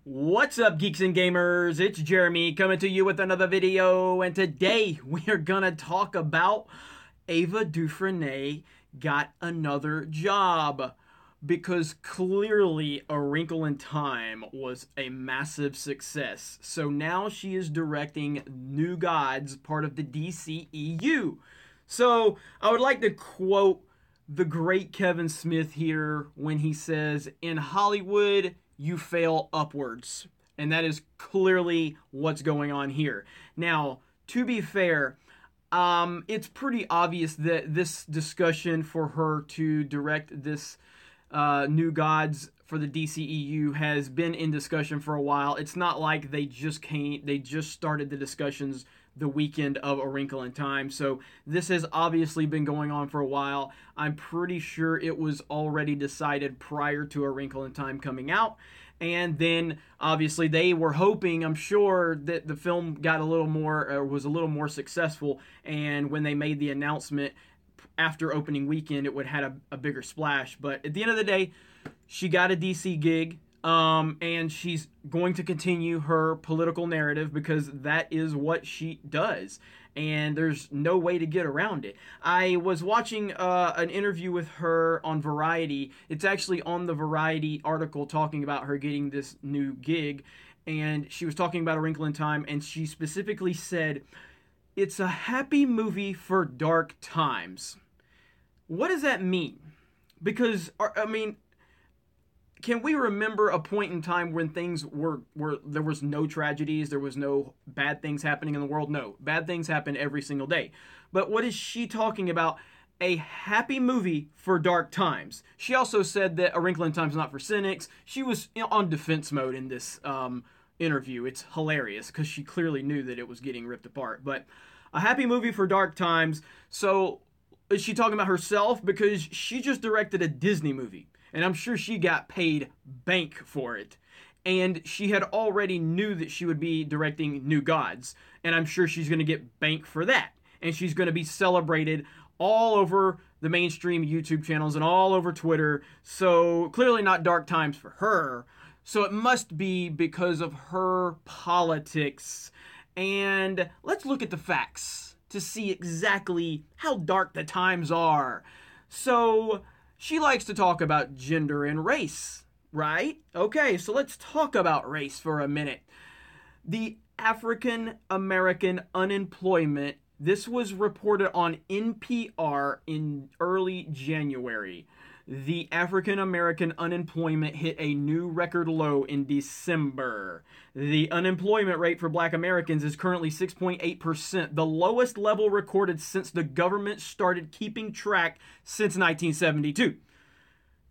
What's up, geeks and gamers? It's Jeremy coming to you with another video, and today we are gonna talk about Ava Duvernay got another job because clearly A Wrinkle in Time was a massive success. So now she is directing New Gods, part of the DCEU. So I would like to quote the great Kevin Smith here when he says, "In Hollywood, you fail upwards." And that is clearly what's going on here. Now, to be fair, it's pretty obvious that this discussion for her to direct this New Gods for the DCEU has been in discussion for a while. It's not like they just started the discussions the weekend of A Wrinkle in Time. So this has obviously been going on for a while. I'm pretty sure it was already decided prior to A Wrinkle in Time coming out. And then obviously they were hoping, I'm sure, that the film got a little more, was a little more successful. And when they made the announcement after opening weekend, it would have a bigger splash. But at the end of the day, she got a DC gig. And she's going to continue her political narrative because that is what she does. And there's no way to get around it. I was watching an interview with her on Variety. It's actually on the Variety article talking about her getting this new gig. And she was talking about A Wrinkle in Time, and she specifically said, "It's a happy movie for dark times." What does that mean? Because, I mean, can we remember a point in time when things were there was no tragedies, there was no bad things happening in the world? No, bad things happen every single day. But what is she talking about? A happy movie for dark times. She also said that A Wrinkle in Time is not for cynics. She was on defense mode in this interview. It's hilarious because she clearly knew that it was getting ripped apart. But a happy movie for dark times. So is she talking about herself? Because she just directed a Disney movie. And I'm sure she got paid bank for it. And she had already knew that she would be directing New Gods. And I'm sure she's going to get bank for that. And she's going to be celebrated all over the mainstream YouTube channels and all over Twitter. So clearly not dark times for her. So it must be because of her politics. And let's look at the facts to see exactly how dark the times are. So she likes to talk about gender and race, right? Okay, so let's talk about race for a minute. The African American unemployment, this was reported on NPR in early January. The African American unemployment hit a new record low in December. The unemployment rate for Black Americans is currently 6.8%, the lowest level recorded since the government started keeping track since 1972.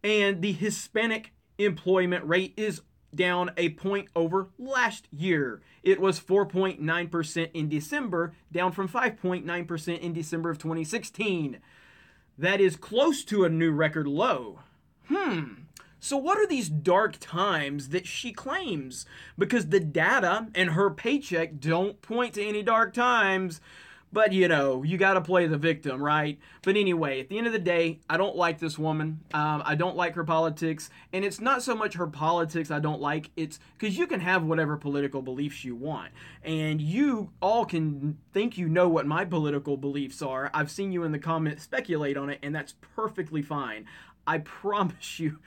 And the Hispanic employment rate is down a point over last year. It was 4.9% in December, down from 5.9% in December of 2016. That is close to a new record low. So what are these dark times that she claims? Because the data and her paycheck don't point to any dark times. But, you know, you got to play the victim, right? But anyway, at the end of the day, I don't like this woman. I don't like her politics. And it's not so much her politics I don't like. It's because you can have whatever political beliefs you want. And you all can think you know what my political beliefs are. I've seen you in the comments speculate on it, and that's perfectly fine. I promise you,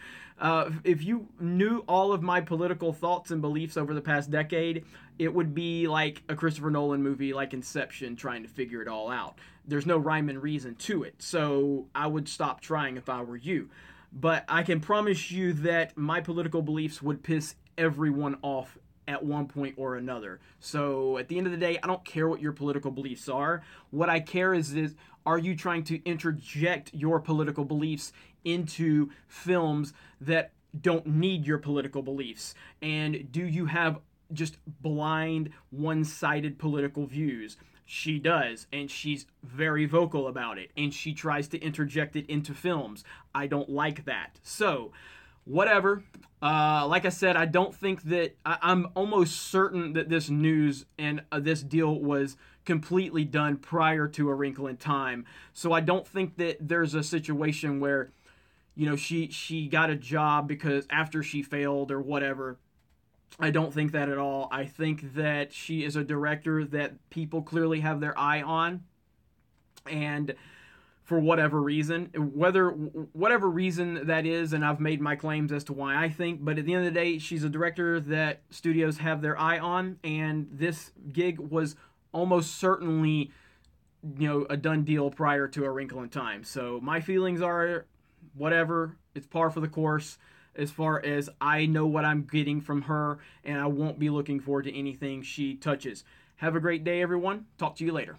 if you knew all of my political thoughts and beliefs over the past decade, it would be like a Christopher Nolan movie like Inception trying to figure it all out. There's no rhyme and reason to it, so I would stop trying if I were you. But I can promise you that my political beliefs would piss everyone off at one point or another. So at the end of the day, I don't care what your political beliefs are. What I care is are you trying to interject your political beliefs into films that don't need your political beliefs? And do you have just blind, one-sided political views? She does, and she's very vocal about it, and she tries to interject it into films. I don't like that. So, whatever. Like I said, I don't think that I'm almost certain that this news and this deal was completely done prior to A Wrinkle in Time. So I don't think that there's a situation where, you know, she got a job because after she failed or whatever, I don't think that at all. I think that she is a director that people clearly have their eye on, and for whatever reason, whatever reason that is, and I've made my claims as to why I think, but at the end of the day, she's a director that studios have their eye on, and this gig was almost certainly, a done deal prior to A Wrinkle in Time. So my feelings are whatever, it's par for the course as far as I know what I'm getting from her, and I won't be looking forward to anything she touches. Have a great day, everyone. Talk to you later.